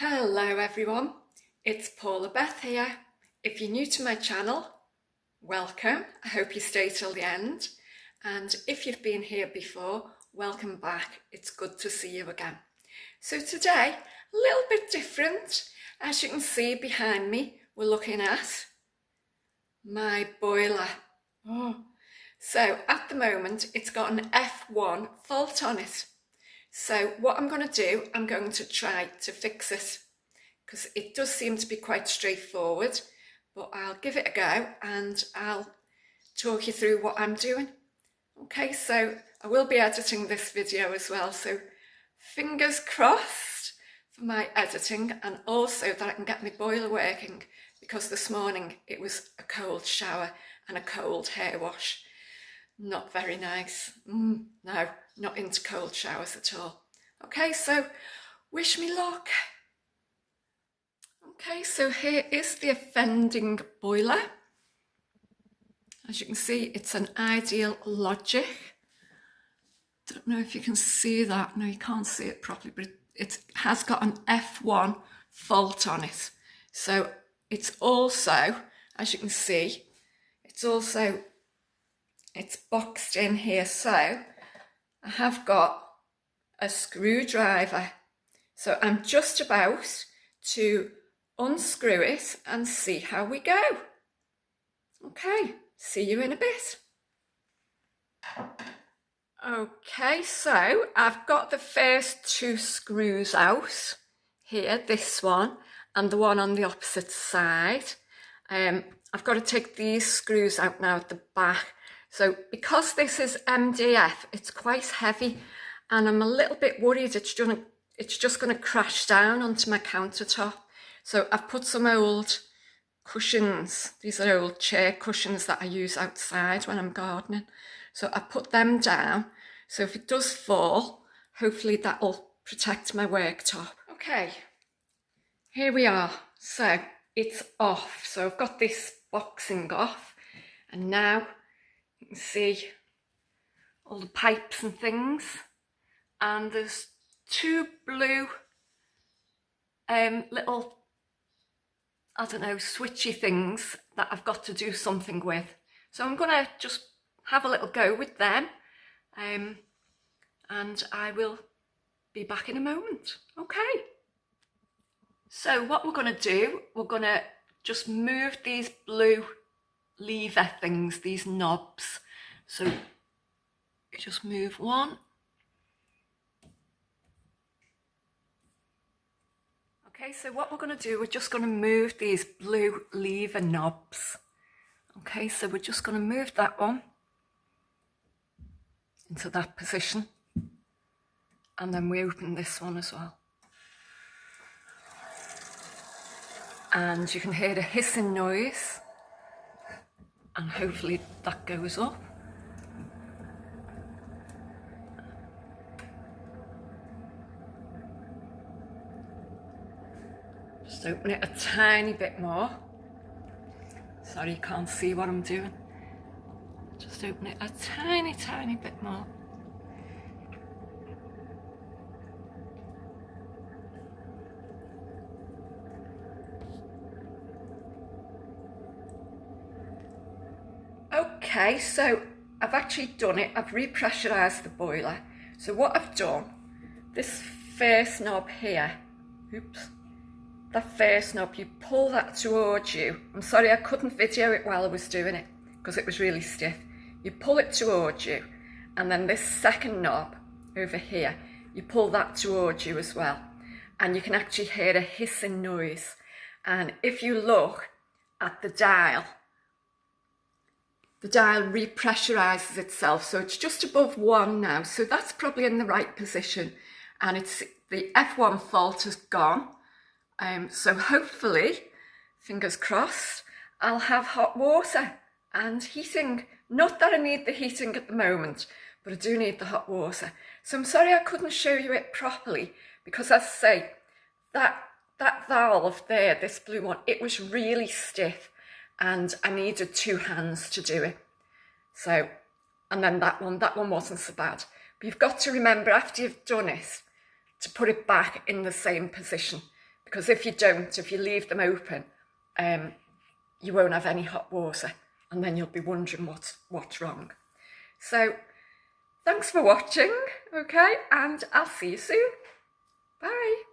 Hello everyone, it's Paula Beth here. If you're new to my channel, welcome. I hope you stay till the end. And if you've been here before, welcome back. It's good to see you again. So today, a little bit different. As you can see behind me, we're looking at my boiler. So at the moment, it's got an F1 fault on it. So what I'm going to do, I'm going to try to fix it because it does seem to be quite straightforward, but I'll give it a go and I'll talk you through what I'm doing. Okay, so I will be editing this video as well, so fingers crossed for my editing and also that I can get my boiler working because this morning it was a cold shower and a cold hair wash. Not very nice. No, not into cold showers at all. Okay, so wish me luck. Okay, so here is the offending boiler. As you can see, it's an Ideal Logic. Don't know if you can see that. No, you can't see it properly, but it has got an F1 fault on it. So it's also, as you can see, it's boxed in here. So I have got a screwdriver. So I'm just about to unscrew it and see how we go. Okay, see you in a bit. Okay, so I've got the first two screws out here, this one and the one on the opposite side. I've got to take these screws out now at the back. So because this is MDF, it's quite heavy and I'm a little bit worried it's just going to crash down onto my countertop. So I've put some old cushions. These are old chair cushions that I use outside when I'm gardening. So I put them down. So if it does fall, hopefully that'll protect my worktop. Okay, here we are. So it's off. So I've got this boxing off and now you can see all the pipes and things, and there's two blue little, I don't know, switchy things that I've got to do something with. So I'm going to just have a little go with them and I will be back in a moment. Okay. So what we're going to do, we're going to just move these blue lever things, these knobs. So you just move one. Okay, so what we're going to do, we're just going to move these blue lever knobs. Okay, so we're just going to move that one into that position. And then we open this one as well. And you can hear the hissing noise. And hopefully that goes up. Just open it a tiny bit more. Sorry, you can't see what I'm doing. Just open it a tiny, tiny bit more. Okay, so I've actually done it. I've repressurized the boiler. So what I've done, this first knob here, that first knob, you pull that towards you. I'm sorry I couldn't video it while I was doing it because it was really stiff. You pull it towards you, and then this second knob over here, you pull that towards you as well. And you can actually hear a hissing noise. And if you look at the dial repressurizes itself, so it's just above 1 now, so that's probably in the right position, and it's the F1 fault has gone. So hopefully, fingers crossed, I'll have hot water and heating. Not that I need the heating at the moment, but I do need the hot water. So I'm sorry I couldn't show you it properly because, as I say, that valve there, this blue one, it was really stiff. And I needed 2 hands to do it. So, and then that one wasn't so bad. But you've got to remember after you've done it to put it back in the same position because if you don't, if you leave them open, you won't have any hot water, and then you'll be wondering what's wrong. So thanks for watching, okay, and I'll see you soon. Bye.